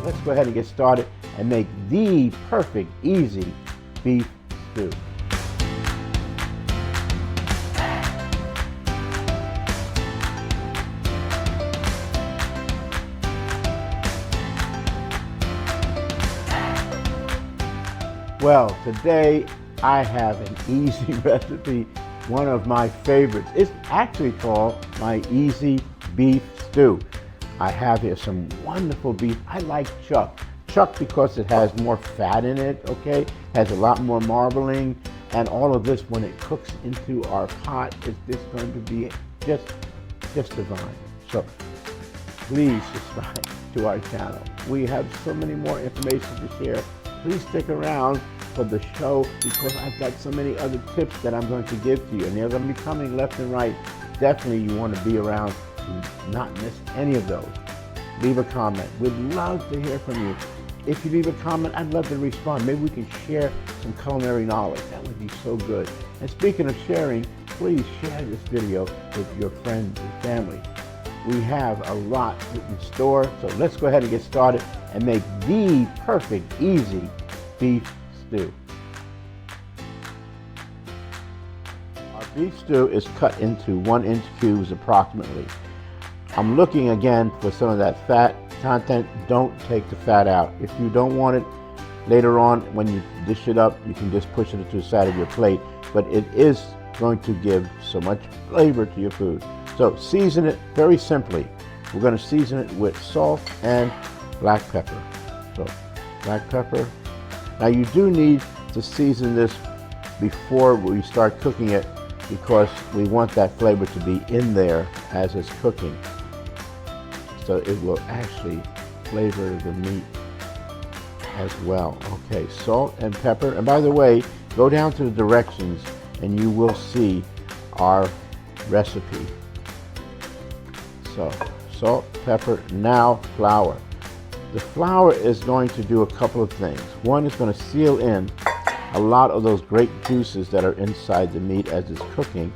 let's go ahead and get started and make the perfect, easy beef stew. Well, today I have an easy recipe, one of my favorites. It's actually called my easy beef stew. I have here some wonderful beef. I like chuck. Chuck because it has more fat in it, okay? Has a lot more marbling, and all of this, when it cooks into our pot, is just going to be just divine. So please subscribe to our channel. We have so many more information to share. Please stick around for the show because I've got so many other tips that I'm going to give to you, and they're going to be coming left and right. Definitely you want to be around to not miss any of those. Leave a comment. We'd love to hear from you. If you leave a comment, I'd love to respond. Maybe we can share some culinary knowledge. That would be so good. And speaking of sharing, please share this video with your friends and family. We have a lot in store, so let's go ahead and get started and make the perfect, easy beef stew. Our beef stew is cut into 1-inch cubes approximately. I'm looking again for some of that fat content. Don't take the fat out. If you don't want it, later on when you dish it up, you can just push it to the side of your plate, but it is going to give so much flavor to your food. So season it very simply. We're going to season it with salt and black pepper. So black pepper. Now you do need to season this before we start cooking it because we want that flavor to be in there as it's cooking. So it will actually flavor the meat as well. Okay, salt and pepper. And by the way, go down to the directions and you will see our recipe. So salt, pepper, now flour. The flour is going to do a couple of things. One is going to seal in a lot of those great juices that are inside the meat as it's cooking.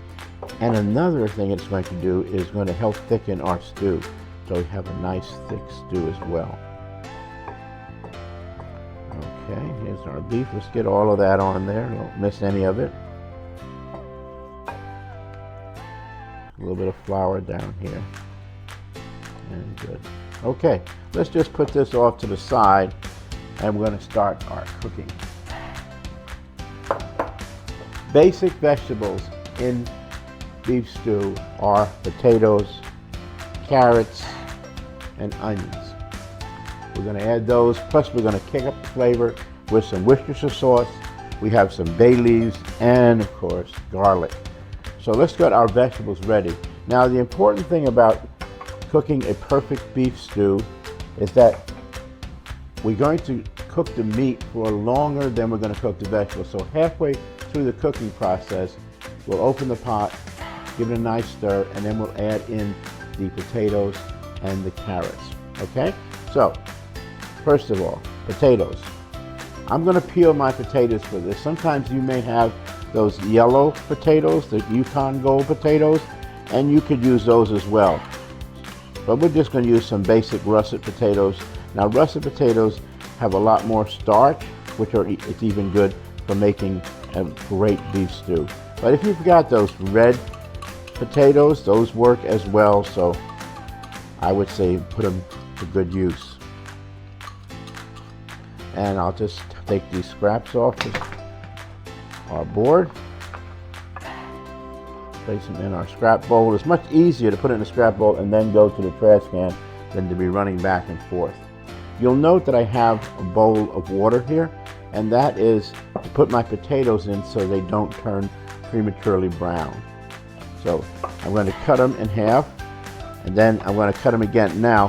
And another thing it's going to do is going to help thicken our stew. So we have a nice thick stew as well. Okay, here's our beef. Let's get all of that on there. Don't miss any of it. A little bit of flour down here. And good. Okay, let's just put this off to the side and we're going to start our cooking. Basic vegetables in beef stew are potatoes, carrots, and onions. We're going to add those, plus we're going to kick up the flavor with some Worcestershire sauce. We have some bay leaves and, of course, garlic. So let's get our vegetables ready. Now, the important thing about cooking a perfect beef stew is that we're going to cook the meat for longer than we're going to cook the vegetables. So halfway through the cooking process, we'll open the pot, give it a nice stir, and then we'll add in the potatoes and the carrots. Okay? So, first of all, potatoes. I'm going to peel my potatoes for this. Sometimes you may have those yellow potatoes, the Yukon Gold potatoes, and you could use those as well. But we're just going to use some basic russet potatoes. Now, russet potatoes have a lot more starch, which it's even good for making a great beef stew. But if you've got those red potatoes, those work as well, so I would say put them to good use. And I'll just take these scraps off our board, place them in our scrap bowl. It's much easier to put it in a scrap bowl and then go to the trash can than to be running back and forth. You'll note that I have a bowl of water here, and that is to put my potatoes in so they don't turn prematurely brown. So I'm going to cut them in half, and then I'm going to cut them again. Now,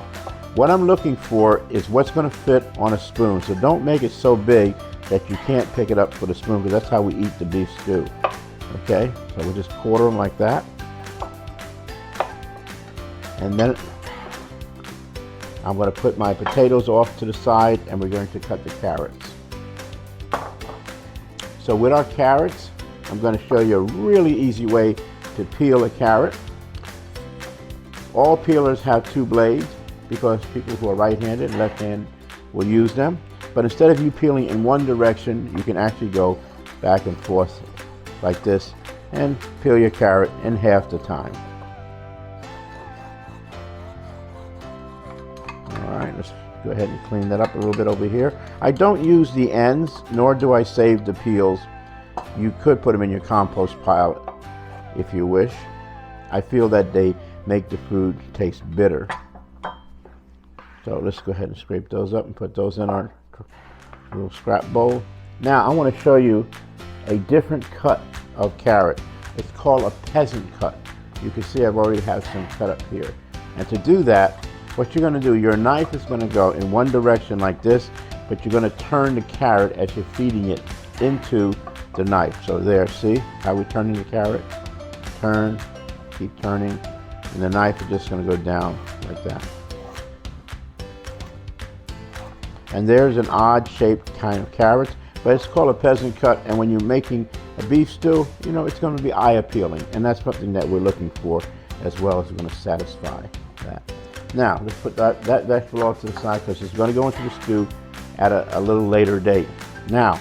what I'm looking for is what's going to fit on a spoon. So don't make it so big that you can't pick it up with a spoon, because that's how we eat the beef stew. Okay, so we'll just quarter them like that. And then I'm going to put my potatoes off to the side, and we're going to cut the carrots. So with our carrots, I'm going to show you a really easy way to peel a carrot. All peelers have two blades, because people who are right-handed and left-handed will use them. But instead of you peeling in one direction, you can actually go back and forth like this and peel your carrot in half the time. All right, let's go ahead and clean that up a little bit over here. I don't use the ends, nor do I save the peels. You could put them in your compost pile if you wish. I feel that they make the food taste bitter. So let's go ahead and scrape those up and put those in our little scrap bowl. Now I want to show you a different cut of carrot. It's called a peasant cut. You can see I've already have some cut up here. And to do that, what you're going to do, your knife is going to go in one direction like this, but you're going to turn the carrot as you're feeding it into the knife. So there, see how we're turning the carrot? Turn, keep turning, and the knife is just going to go down like that. And there's an odd shaped kind of carrot, but it's called a peasant cut. And when you're making a beef stew, you know, it's going to be eye appealing, and that's something that we're looking for as well, as we're going to satisfy that. Now let's put that vegetable off to the side because it's going to go into the stew at a little later date. Now,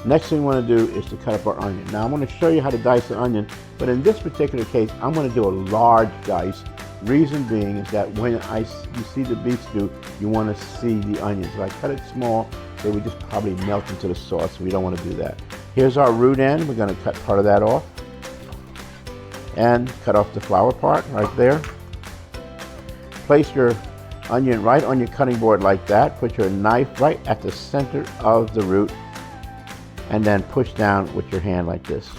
next thing we want to do is to cut up our onion. Now I'm going to show you how to dice the onion, but in this particular case, I'm going to do a large dice. Reason being is that when you see the beef stew, you want to see the onions. If I cut it small, they would just probably melt into the sauce. We don't want to do that. Here's our root end. We're going to cut part of that off and cut off the flower part right there. Place your onion right on your cutting board like that. Put your knife right at the center of the root and then push down with your hand like this.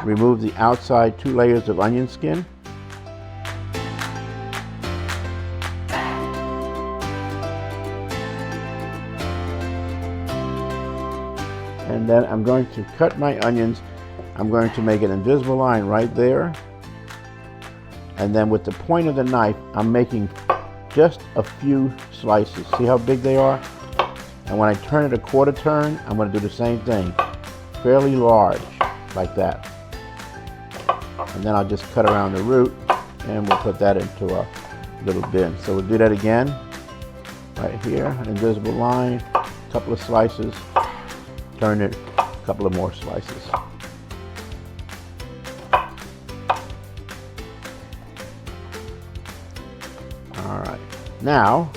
Remove the outside 2 layers of onion skin. And then I'm going to cut my onions. I'm going to make an invisible line right there. And then with the point of the knife, I'm making just a few slices. See how big they are? And when I turn it a quarter turn, I'm going to do the same thing. Fairly large, like that. And then I'll just cut around the root, and we'll put that into a little bin. So we'll do that again. Right here, an invisible line, a couple of slices. Turn it, a couple of more slices. All right. Now,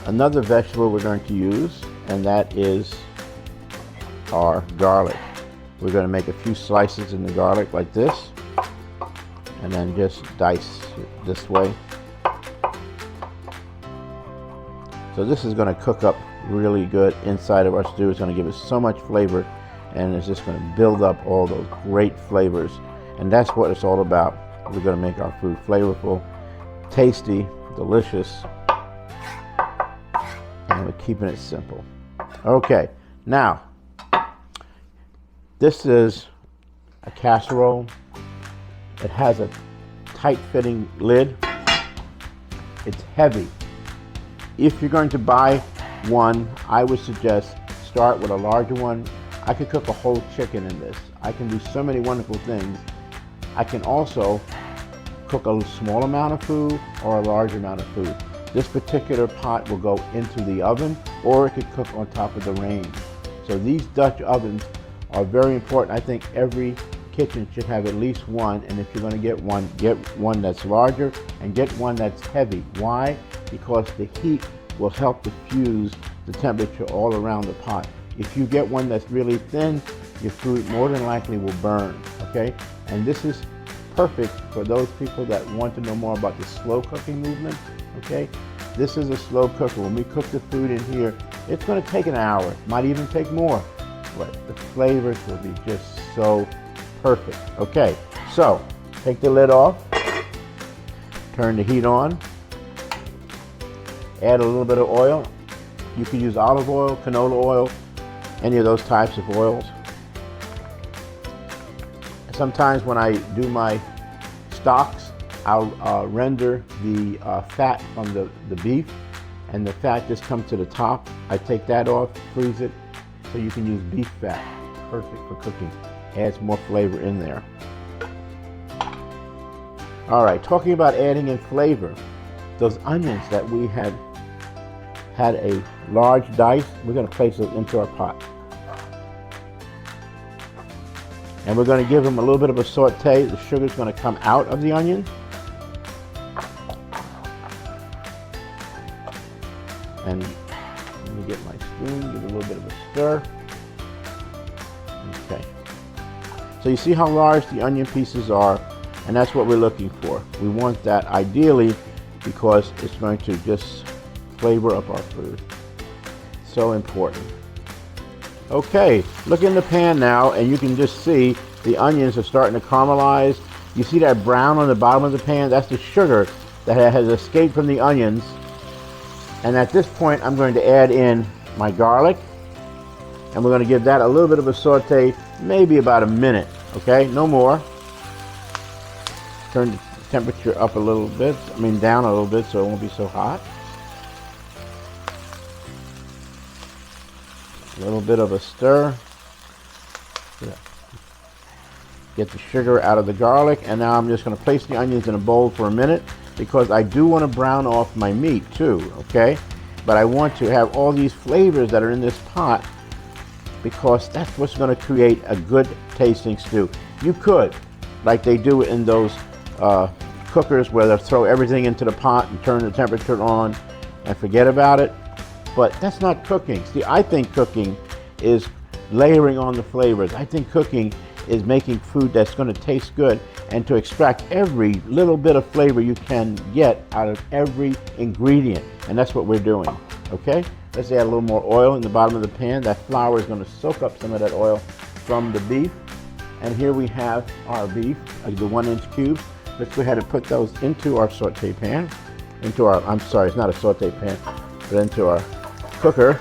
another vegetable we're going to use, and that is our garlic. We're going to make a few slices in the garlic like this, and then just dice it this way. So this is going to cook up really good inside of our stew. It's going to give us so much flavor, and it's just going to build up all those great flavors. And that's what it's all about. We're going to make our food flavorful, tasty, delicious, and we're keeping it simple. Okay, now this is a casserole. It has a tight-fitting lid. It's heavy. If you're going to buy one, I would suggest start with a larger one. I could cook a whole chicken in this. I can do so many wonderful things. I can also cook a small amount of food or a large amount of food. This particular pot will go into the oven, or it could cook on top of the range. So these Dutch ovens are very important. I think every kitchen should have at least one, and if you're going to get one that's larger and get one that's heavy. Why? Because the heat will help diffuse the temperature all around the pot. If you get one that's really thin, your food more than likely will burn, okay? And this is perfect for those people that want to know more about the slow cooking movement, okay? This is a slow cooker. When we cook the food in here, it's going to take an hour. It might even take more, but the flavors will be just so perfect. Okay, so take the lid off, turn the heat on, add a little bit of oil. You can use olive oil, canola oil, any of those types of oils. Sometimes when I do my stocks, I'll render the fat from the beef, and the fat just comes to the top. I take that off, freeze it, so you can use beef fat. Perfect for cooking. Adds more flavor in there. All right, talking about adding in flavor, those onions that we had had a large dice. We're going to place it into our pot. And we're going to give them a little bit of a saute. The sugar is going to come out of the onion. And let me get my spoon, give it a little bit of a stir. Okay. So you see how large the onion pieces are, and that's what we're looking for. We want that ideally because it's going to just flavor up our food. So important. Okay, look in the pan now, and you can just see the onions are starting to caramelize. You see that brown on the bottom of the pan? That's the sugar that has escaped from the onions. And at this point, I'm going to add in my garlic, and we're going to give that a little bit of a saute, maybe about a minute, okay? No more. Turn the temperature up a little bit, down a little bit so it won't be so hot. A little bit of a stir. Get the sugar out of the garlic, and now I'm just going to place the onions in a bowl for a minute because I do want to brown off my meat too, okay? But I want to have all these flavors that are in this pot because that's what's going to create a good tasting stew. You could, like they do in those cookers where they'll throw everything into the pot and turn the temperature on and forget about it. But that's not cooking. See, I think cooking is layering on the flavors. I think cooking is making food that's going to taste good and to extract every little bit of flavor you can get out of every ingredient. And that's what we're doing, okay? Let's add a little more oil in the bottom of the pan. That flour is going to soak up some of that oil from the beef. And here we have our beef, the 1-inch cubes. Let's go ahead and put those into our saute pan. I'm sorry, it's not a saute pan, but into our cooker.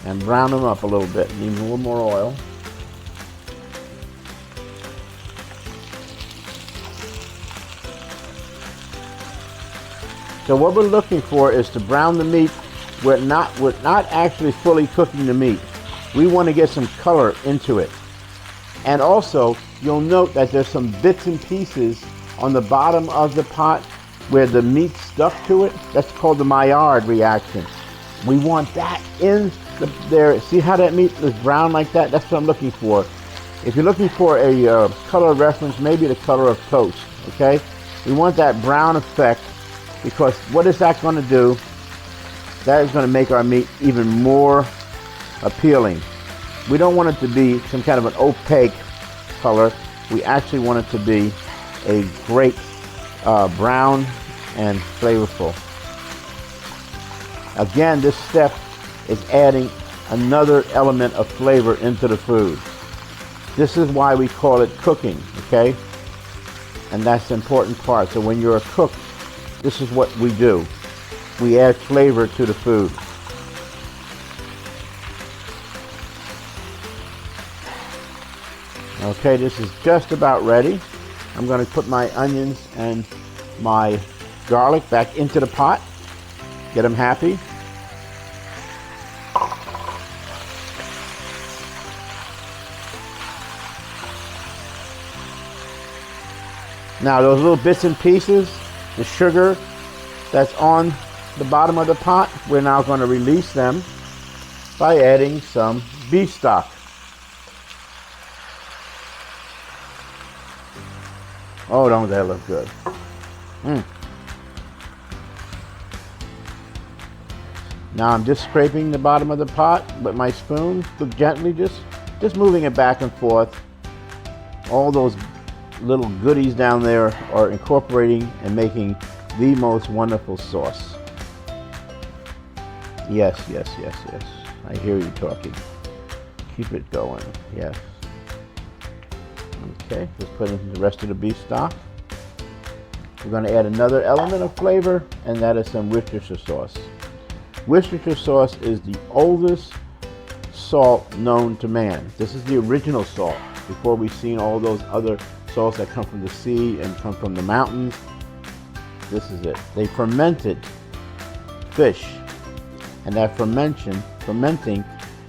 And brown them up a little bit. Need a little more oil. So what we're looking for is to brown the meat. We're not actually fully cooking the meat. We want to get some color into it. And also, you'll note that there's some bits and pieces on the bottom of the pot where the meat stuck to it. That's called the Maillard reaction. We want that in there. See how that meat is brown like that? That's what I'm looking for. If you're looking for a color reference, maybe the color of toast, okay? We want that brown effect because what is that going to do? That is going to make our meat even more appealing. We don't want it to be some kind of an opaque color. We actually want it to be a great brown and flavorful. Again, this step is adding another element of flavor into the food. This is why we call it cooking, okay? And that's the important part. So when you're a cook, this is what we do. We add flavor to the food. Okay, this is just about ready. I'm going to put my onions and my garlic back into the pot. Get them happy. Now those little bits and pieces, the sugar that's on the bottom of the pot, we're now going to release them by adding some beef stock. Oh, don't that look good? Now I'm just scraping the bottom of the pot with my spoon, gently, just moving it back and forth. All those little goodies down there are incorporating and making the most wonderful sauce. Yes, yes, yes, yes. I hear you talking. Keep it going. Yes. Okay, let's put in the rest of the beef stock. We're going to add another element of flavor, and that is some Worcestershire sauce. Worcestershire sauce is the oldest salt known to man. This is the original salt, before we've seen all those other salts that come from the sea and come from the mountains. This is it. They fermented fish, and that fermenting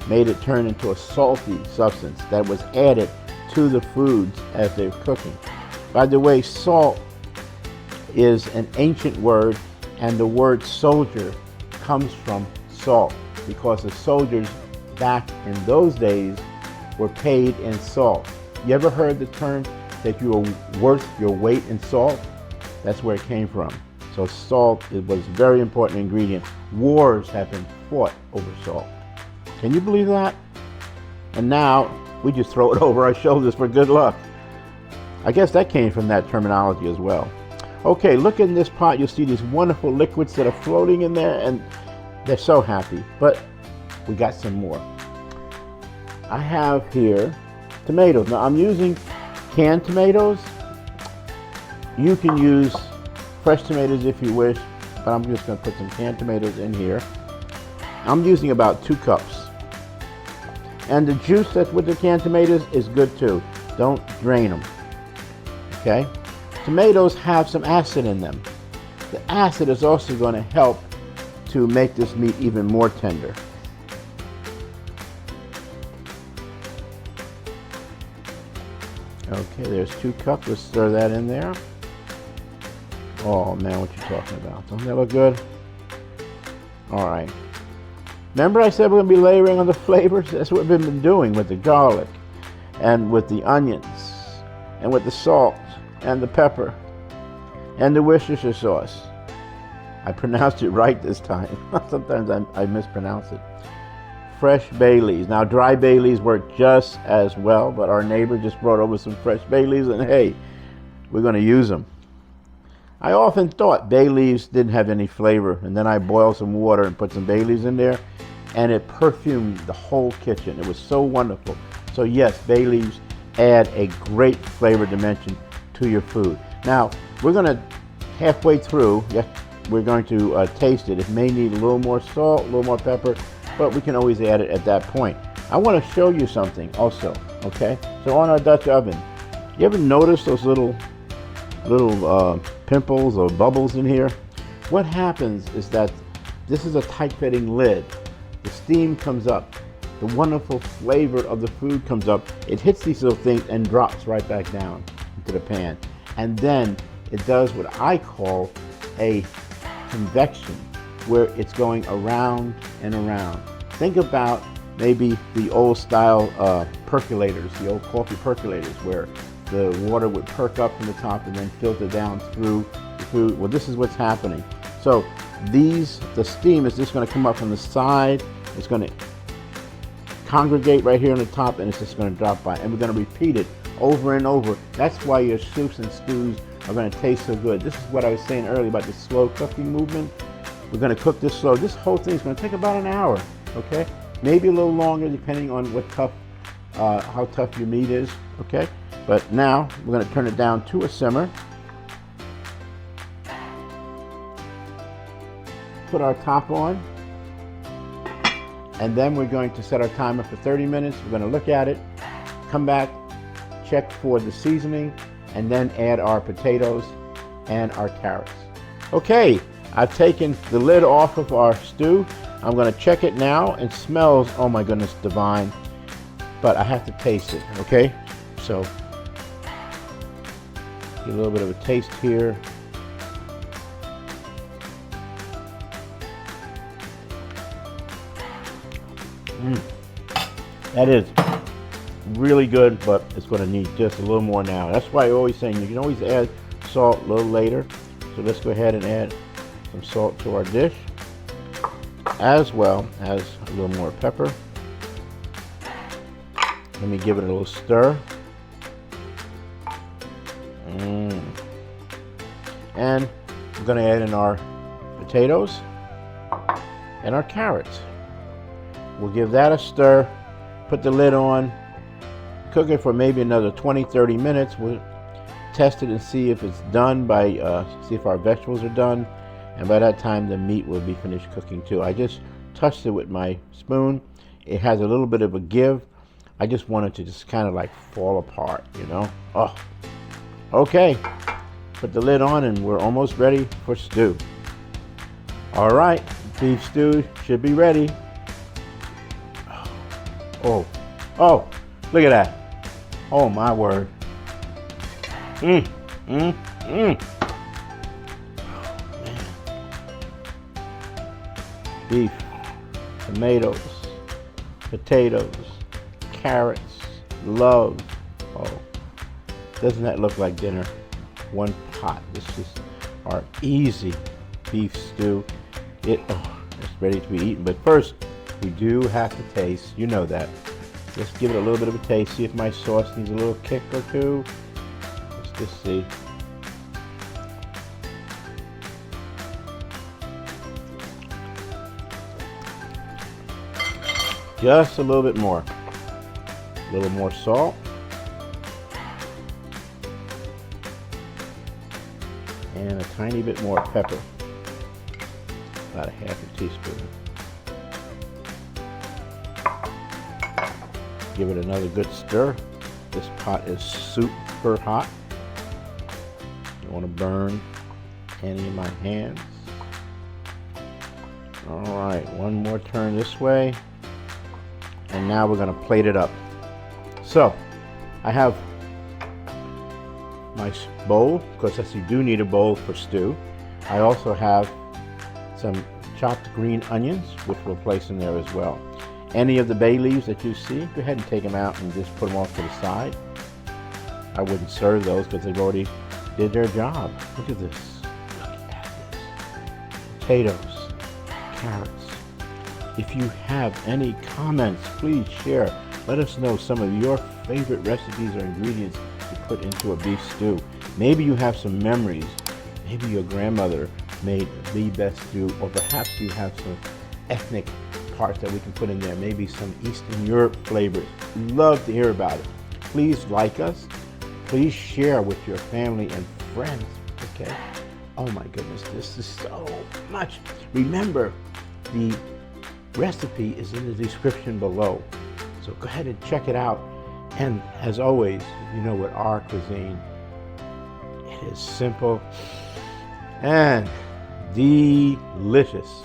made it turn into a salty substance that was added to the foods as they're cooking. By the way, salt is an ancient word, and the word soldier comes from salt, because the soldiers back in those days were paid in salt. You ever heard the term that you are worth your weight in salt? That's where it came from. So salt, it was a very important ingredient. Wars have been fought over salt. Can you believe that? And now we just throw it over our shoulders for good luck. I guess that came from that terminology as well. Okay, look in this pot. You'll see these wonderful liquids that are floating in there, and they're so happy. But we got some more. I have here tomatoes. Now I'm using canned tomatoes. You can use fresh tomatoes if you wish, but I'm just going to put some canned tomatoes in here. I'm using about 2 cups. And the juice that's with the canned tomatoes is good too. Don't drain them. Okay? Tomatoes have some acid in them. The acid is also going to help to make this meat even more tender. Okay, there's 2 cups. Let's stir that in there. Oh man, what you talking about? Doesn't that look good? All right. Remember I said we're going to be layering on the flavors? That's what we've been doing with the garlic and with the onions and with the salt and the pepper and the Worcestershire sauce. I pronounced it right this time. Sometimes I mispronounce it. Fresh bay leaves. Now dry bay leaves work just as well, but our neighbor just brought over some fresh bay leaves, and hey, we're going to use them. I often thought bay leaves didn't have any flavor, and then I boiled some water and put some bay leaves in there, and it perfumed the whole kitchen. It was so wonderful. So yes, bay leaves add a great flavor dimension to your food. Now, we're going to, halfway through, we're going to taste it. It may need a little more salt, a little more pepper, but we can always add it at that point. I want to show you something also, okay? So on our Dutch oven, you ever notice those little pimples or bubbles in here? What happens is that this is a tight-fitting lid. The steam comes up. The wonderful flavor of the food comes up. It hits these little things and drops right back down into the pan. And then it does what I call a convection, where it's going around and around. Think about maybe the old style percolators, the old coffee percolators, where the water would perk up from the top and then filter down through the food. Well, this is what's happening. So the steam is just going to come up from the side. It's going to congregate right here on the top, and it's just going to drop by. And we're going to repeat it over and over. That's why your soups and stews are going to taste so good. This is what I was saying earlier about the slow cooking movement. We're going to cook this slow. This whole thing is going to take about an hour, okay? Maybe a little longer depending on how tough your meat is, okay? But now we're going to turn it down to a simmer. Put our top on. And then we're going to set our timer for 30 minutes. We're going to look at it, come back, check for the seasoning, and then add our potatoes and our carrots. Okay, I've taken the lid off of our stew. I'm going to check it now. It smells, oh my goodness, divine. But I have to taste it, okay? So, get a little bit of a taste here. That is really good, but it's going to need just a little more now. That's why I always saying you can always add salt a little later. So let's go ahead and add some salt to our dish, as well as a little more pepper. Let me give it a little stir. And we're going to add in our potatoes and our carrots. We'll give that a stir, put the lid on, cook it for maybe another 20-30 minutes. We'll test it and see if it's done by, see if our vegetables are done. And by that time, the meat will be finished cooking too. I just touched it with my spoon. It has a little bit of a give. I just want it to just kind of like fall apart, you know? Oh, okay. Put the lid on and we're almost ready for stew. All right, beef stew should be ready. Oh, look at that. Oh my word. Mm, mm. Oh, man. Beef, tomatoes, potatoes, carrots, love. Oh, doesn't that look like dinner? One pot. This is our easy beef stew. It's ready to be eaten. But first, we do have to taste. You know that. Let's give it a little bit of a taste. See if my sauce needs a little kick or two. Let's just see. Just a little bit more. A little more salt. And a tiny bit more pepper. About a half a teaspoon. Give it another good stir. This pot is super hot. Don't want to burn any of my hands. All right, one more turn this way. And now we're going to plate it up. So, I have my bowl, because yes, you do need a bowl for stew. I also have some chopped green onions, which we'll place in there as well. Any of the bay leaves that you see, go ahead and take them out and just put them off to the side. I wouldn't serve those because they've already did their job. Look at this. Look at this. Potatoes, carrots. If you have any comments, please share. Let us know some of your favorite recipes or ingredients to put into a beef stew. Maybe you have some memories. Maybe your grandmother made the best stew, or perhaps you have some ethnic parts that we can put in there. Maybe some Eastern Europe flavors. Love to hear about it. Please like us. Please share with your family and friends. Okay? Oh my goodness, this is so much. Remember, the recipe is in the description below. So go ahead and check it out. And as always, you know, with our cuisine, it is simple and delicious.